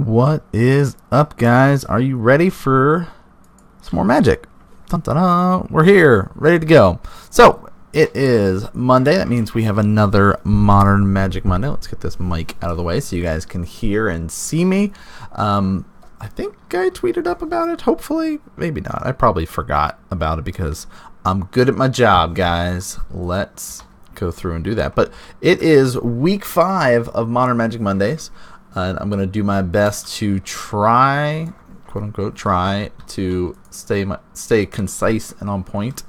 What is up, guys? Are you ready for some more magic? Dun, dun, dun. We're here, ready to go. So, it is Monday. That means we have another Modern Magic Monday. Let's get this mic out of the way so you guys can hear and see me. I think I tweeted up about it, hopefully. Maybe not. I probably forgot about it because I'm good at my job, guys. Let's go through and do that. But it is week 5 of Modern Magic Mondays. And I'm going to do my best to try, quote unquote, try to stay concise and on point.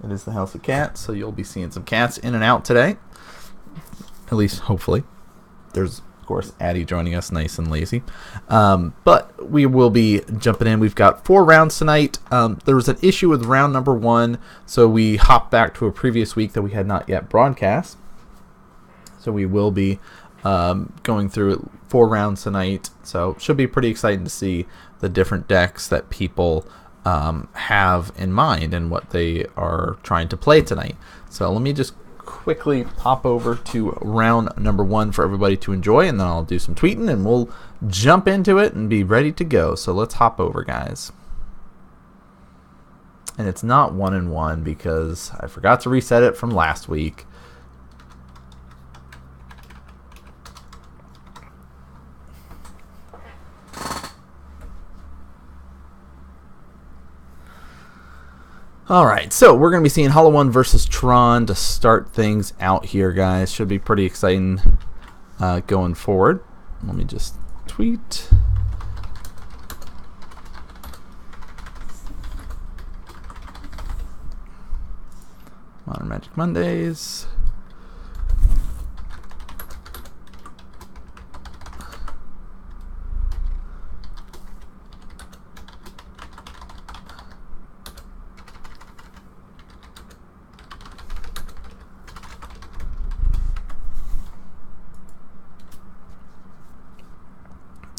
It is the House of Cats, so you'll be seeing some cats in and out today. At least, hopefully. There's, of course, Addie joining us, nice and lazy. But we will be jumping in. We've got 4 rounds tonight. There was an issue with round number 1, so we hopped back to a previous week that we had not yet broadcast. So we will be going through 4 rounds tonight, so should be pretty exciting to see the different decks that people have in mind and what they are trying to play tonight. So let me just quickly pop over to round number 1 for everybody to enjoy, and then I'll do some tweeting and we'll jump into it and be ready to go. So let's hop over, guys. And it's not 1-1 because I forgot to reset it from last week. Alright, so we're going to be seeing Hollow 1 versus Tron to start things out here, guys. Should be pretty exciting going forward. Let me just tweet. Modern Magic Mondays.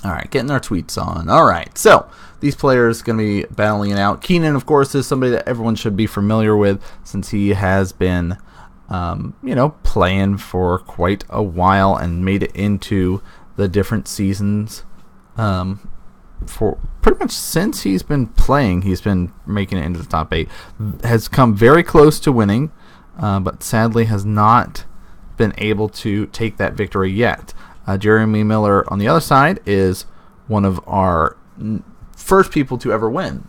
Alright, getting our tweets on. Alright, so these players going to be battling it out. Keenan, of course, is somebody that everyone should be familiar with since he has been, playing for quite a while and made it into the different seasons. For pretty much since he's been playing, he's been making it into the top 8. Has come very close to winning, but sadly has not been able to take that victory yet. Jeremy Miller on the other side is one of our first people to ever win.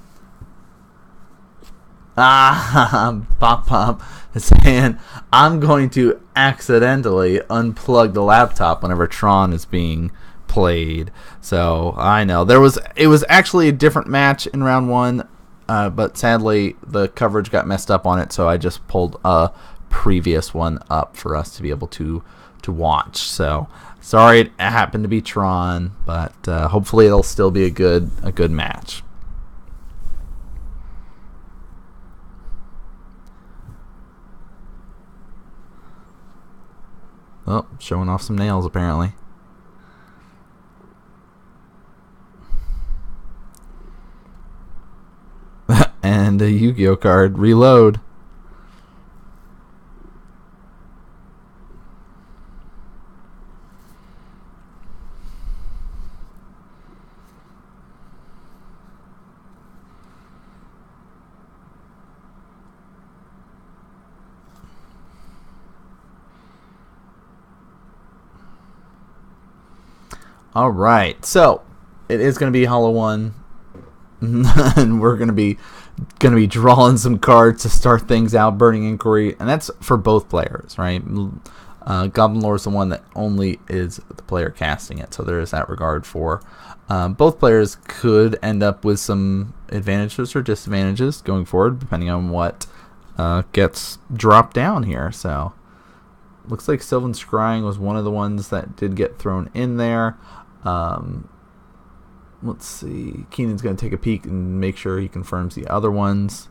Pop is saying, I'm going to accidentally unplug the laptop whenever Tron is being played. So I know it was actually a different match in round 1, but sadly the coverage got messed up on it, so I just pulled a previous one up for us to be able to watch. So sorry it happened to be Tron, but hopefully it'll still be a good match. Oh, showing off some nails apparently. And a Yu-Gi-Oh card. Reload. All right, so it is going to be Hollow 1, and we're going to be drawing some cards to start things out. Burning Inquiry, and that's for both players, right? Goblin Lore is the one that only is the player casting it, so there is that regard for both players could end up with some advantages or disadvantages going forward, depending on what gets dropped down here. So looks like Sylvan Scrying was one of the ones that did get thrown in there. Let's see. Keenan's going to take a peek and make sure he confirms the other ones.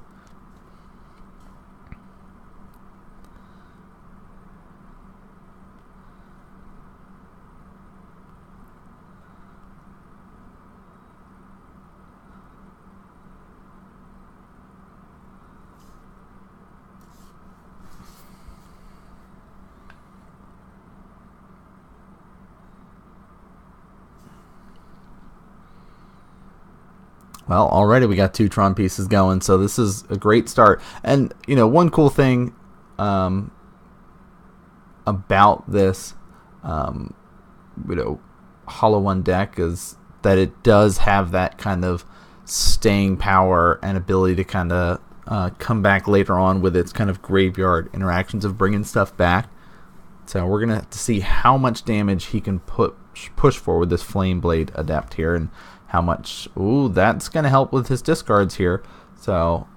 Well, already we got 2 Tron pieces going, so this is a great start. And, you know, one cool thing about this, you know, Hollow 1 deck is that it does have that kind of staying power and ability to kind of come back later on with its kind of graveyard interactions of bringing stuff back. So we're going to have to see how much damage he can push for with this Flame Blade Adept here, and how much... Ooh, that's going to help with his discards here. So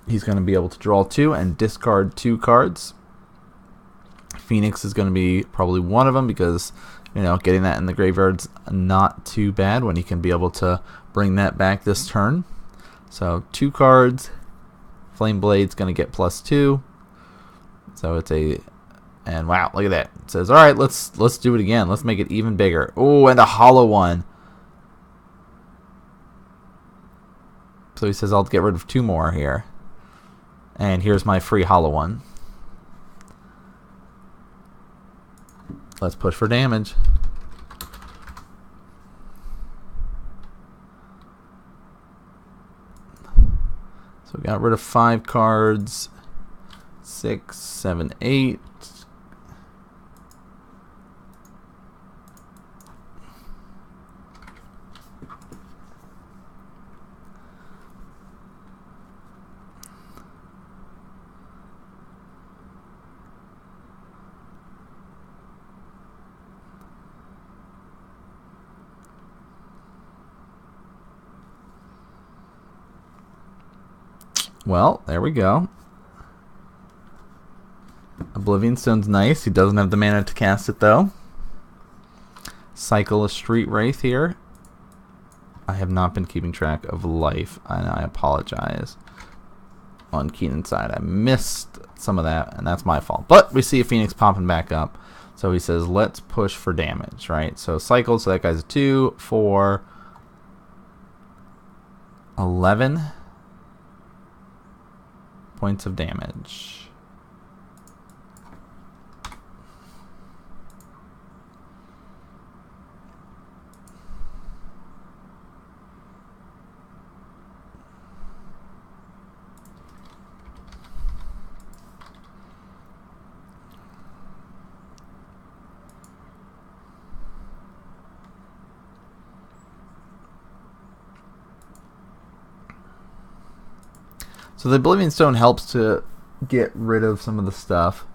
he's going to be able to draw 2 and discard 2 cards. Phoenix is going to be probably one of them because, you know, getting that in the graveyard's not too bad when he can be able to bring that back this turn. So 2 cards. Flame Blade's going to get +2. So it's a... And wow, look at that. It says, all right, let's do it again. Let's make it even bigger. Oh, and a Hollow 1. So he says I'll get rid of 2 more here. And here's my free Hollow 1. Let's push for damage. So we got rid of 5 cards. 6, 7, 8. Well, there we go. Oblivion Stone's nice. He doesn't have the mana to cast it, though. Cycle a Street Wraith here. I have not been keeping track of life, and I apologize. On Keenan's side, I missed some of that, and that's my fault. But we see a Phoenix popping back up. So he says, let's push for damage, right? So cycle, so that guy's a 2, 4, 11 points of damage. So the Oblivion Stone helps to get rid of some of the stuff.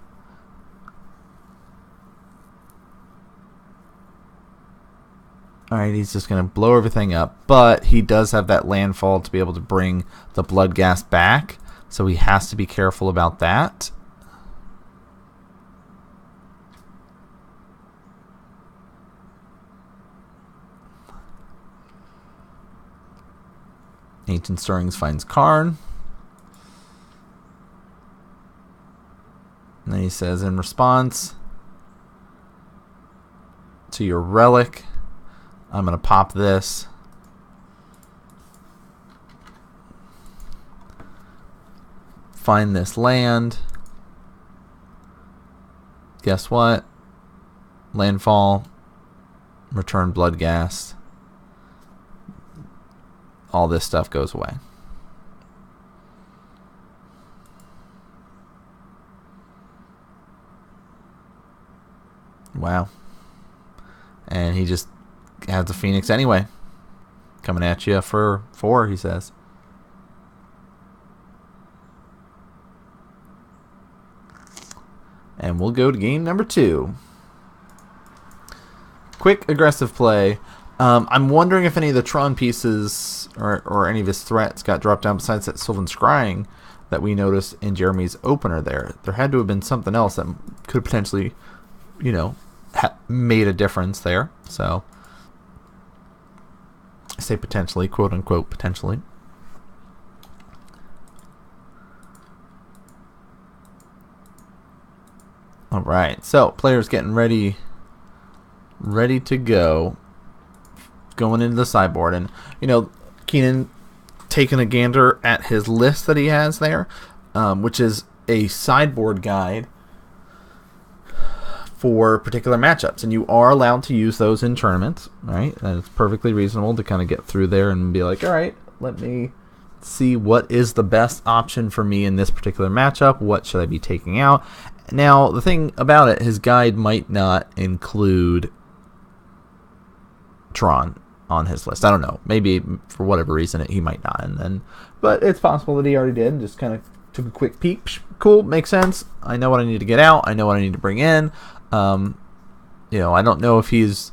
Alright, he's just going to blow everything up. But he does have that landfall to be able to bring the Bloodghast back. So he has to be careful about that. Ancient Stirrings finds Karn. And then he says, in response to your relic, I'm going to pop this. Find this land. Guess what? Landfall. Return Bloodghast. All this stuff goes away. Wow. And he just has the Phoenix anyway. Coming at you for 4, he says. And we'll go to game number 2. Quick, aggressive play. I'm wondering if any of the Tron pieces or any of his threats got dropped down besides that Sylvan Scrying that we noticed in Jeremy's opener there. There had to have been something else that could potentially, you know, made a difference there. So I say potentially, quote unquote potentially. All right, so players getting ready to go, going into the sideboard. And you know, Keenan taking a gander at his list that he has there, which is a sideboard guide for particular matchups, and you are allowed to use those in tournaments, right? And it's perfectly reasonable to kind of get through there and be like, all right, let me see what is the best option for me in this particular matchup. What should I be taking out? Now, the thing about it, his guide might not include Tron on his list. I don't know. Maybe for whatever reason he might not. But it's possible that he already did and just kind of took a quick peek. Cool, makes sense. I know what I need to get out. I know what I need to bring in. I don't know if he's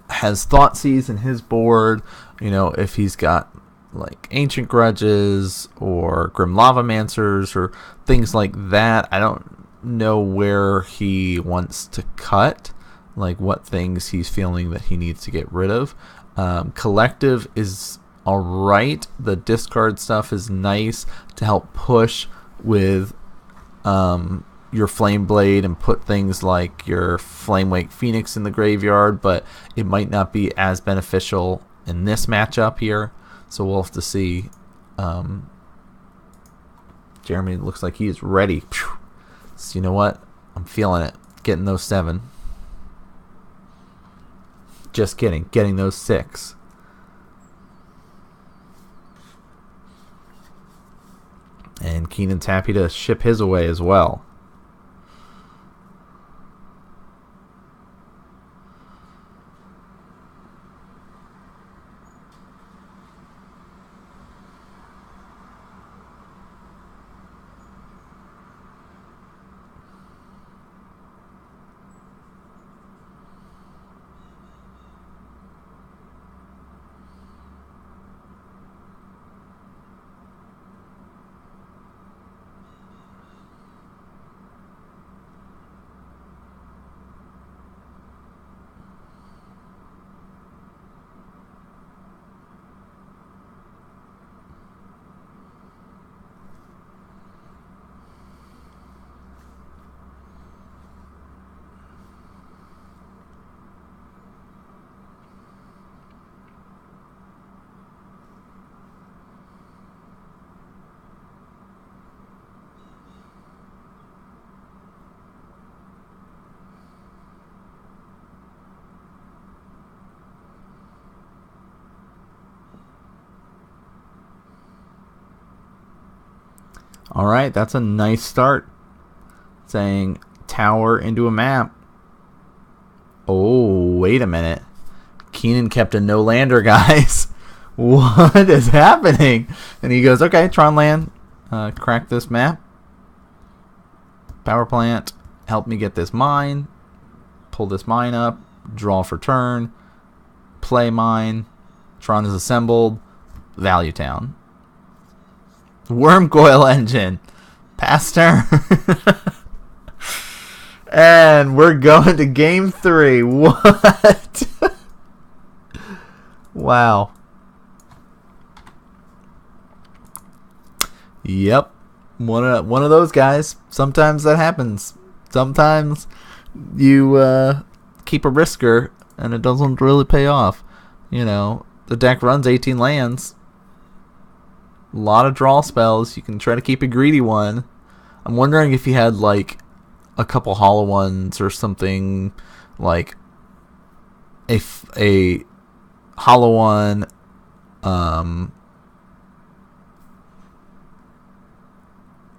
has Thoughtseize in his board. If he's got like Ancient Grudges or Grim Lavamancers or things like that. I don't know where he wants to cut, like what things he's feeling that he needs to get rid of. Collective is alright. The discard stuff is nice to help push with your Flame Blade and put things like your Flamewake Phoenix in the graveyard, but it might not be as beneficial in this matchup here. So we'll have to see. Jeremy looks like he is ready. So you know what? I'm feeling it. Getting those 7. Just kidding. Getting those 6. And Keenan's happy to ship his away as well. Alright, that's a nice start. Saying tower into a map. Oh, wait a minute. Keenan kept a no-lander, guys. What is happening? And he goes, okay, Tron land. Crack this map. Power plant. Help me get this mine. Pull this mine up. Draw for turn. Play mine. Tron is assembled. Value town. Wormcoil engine. Pass turn. And we're going to game 3. What? Wow. Yep. One of those guys. Sometimes that happens. Sometimes you keep a risker and it doesn't really pay off. The deck runs 18 lands. A lot of draw spells. You can try to keep a greedy one. I'm wondering if he had like a couple hollow ones or something, like a hollow one,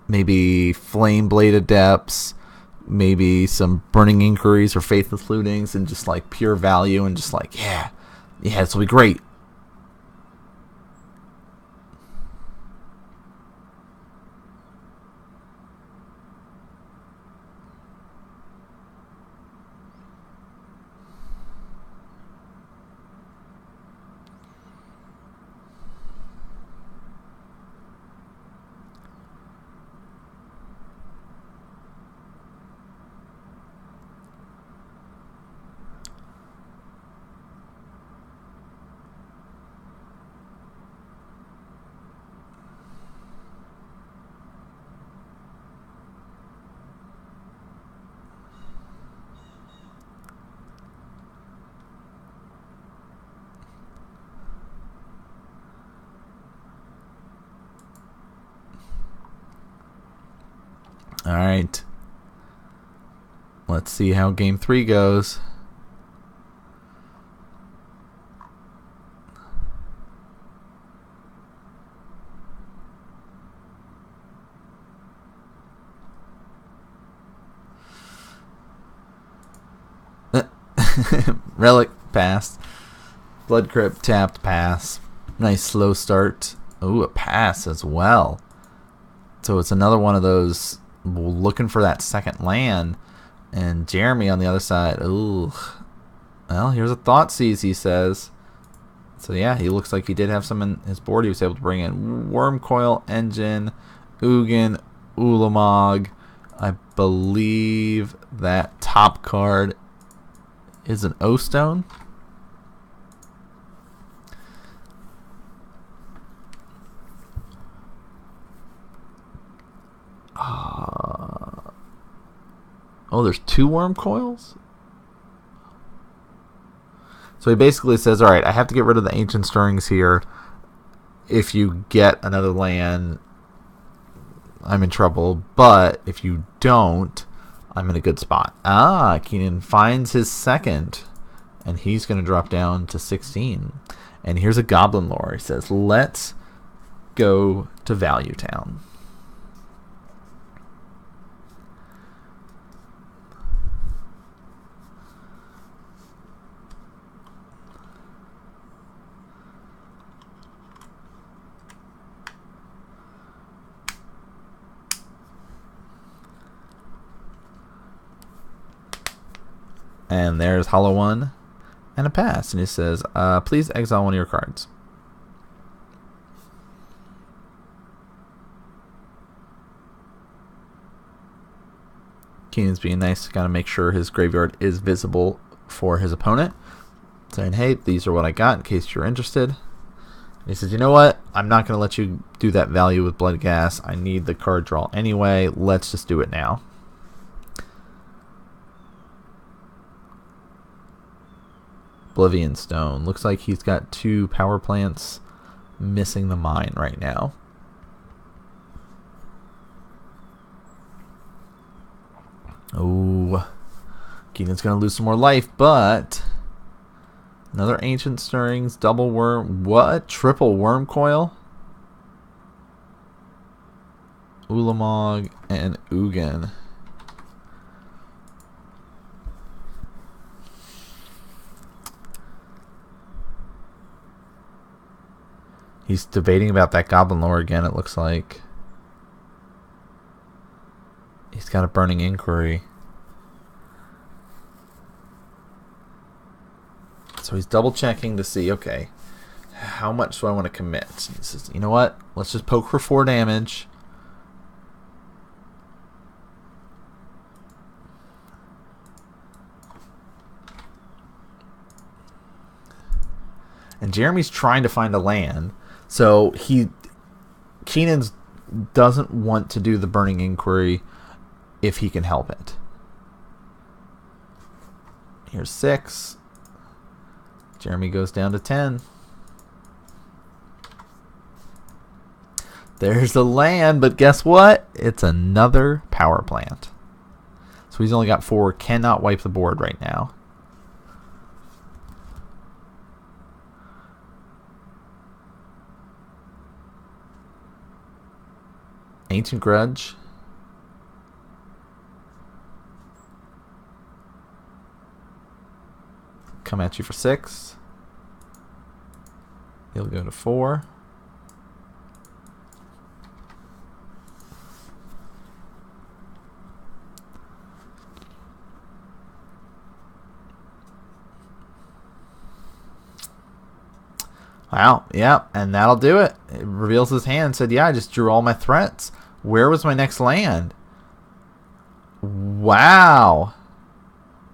maybe Flame Blade Adepts, maybe some Burning Inquiries or Faithless Lootings, and just like pure value and just like, yeah, this will be great. All right. Let's see how game 3 goes. Relic, pass. Blood Crypt, tapped, pass. Nice slow start. Ooh, a pass as well. So it's another one of those looking for that second land. And Jeremy on the other side. Ooh. Well, here's a Thoughtseize, he says. So yeah, he looks like he did have some in his board. He was able to bring in Wormcoil, Engine, Ugin, Ulamog. I believe that top card is an O-Stone. Oh, there's 2 Wormcoils? So he basically says, alright, I have to get rid of the Ancient Stirrings here. If you get another land, I'm in trouble. But if you don't, I'm in a good spot. Ah, Keenan finds his second. And he's going to drop down to 16. And here's a Goblin Lore. He says, let's go to Value Town. And there's Hollow One and a pass. And he says, please exile one of your cards. Keenan's being nice to kind of make sure his graveyard is visible for his opponent. Saying, hey, these are what I got in case you're interested. And he says, you know what? I'm not going to let you do that value with Bloodghast. I need the card draw anyway. Let's just do it now. Oblivion Stone. Looks like he's got 2 power plants missing the mine right now. Oh, Keenan's going to lose some more life, but another Ancient Stirrings, double worm. What? Triple Wormcoil? Ulamog and Ugin. He's debating about that Goblin Lore again, it looks like. He's got a Burning Inquiry. So he's double checking to see, okay, how much do I want to commit? He says, you know what? Let's just poke for 4 damage. And Jeremy's trying to find a land. So Keenan's doesn't want to do the Burning Inquiry if he can help it. Here's 6. Jeremy goes down to 10. There's the land, but guess what? It's another power plant. So he's only got 4. Cannot wipe the board right now. Ancient Grudge. Come at you for 6. He'll go to 4. Wow, yeah, and that'll do it. It reveals his hand. Said, yeah, I just drew all my threats. Where was my next land? Wow.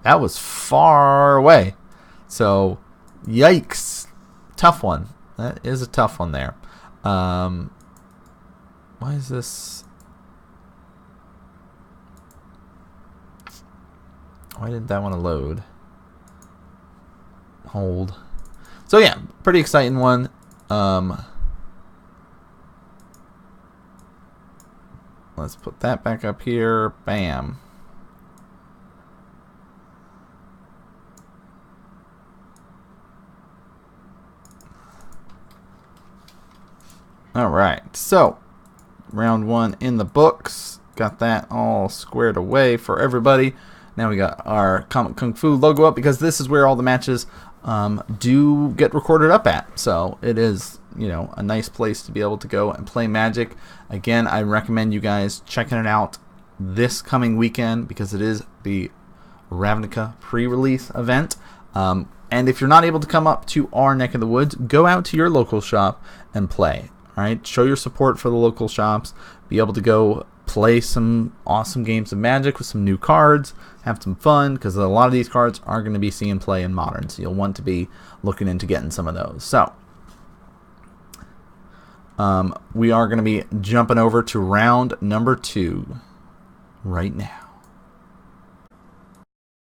That was far away. So, yikes. Tough one. That is a tough one there. Why is this? Why didn't that want to load? Hold. So yeah, pretty exciting one. Let's put that back up here. Bam. Alright, so round 1 in the books. Got that all squared away for everybody. Now we got our Comic Kung Fu logo up because this is where all the matches do get recorded up at. So it is, you know, a nice place to be able to go and play Magic. Again, I recommend you guys checking it out this coming weekend because it is the Ravnica pre-release event. And if you're not able to come up to our neck of the woods, go out to your local shop and play. All right, show your support for the local shops. Be able to go play some awesome games of Magic with some new cards. Have some fun because a lot of these cards are going to be seeing play in Modern, so you'll want to be looking into getting some of those. So we are going to be jumping over to round number 2 right now.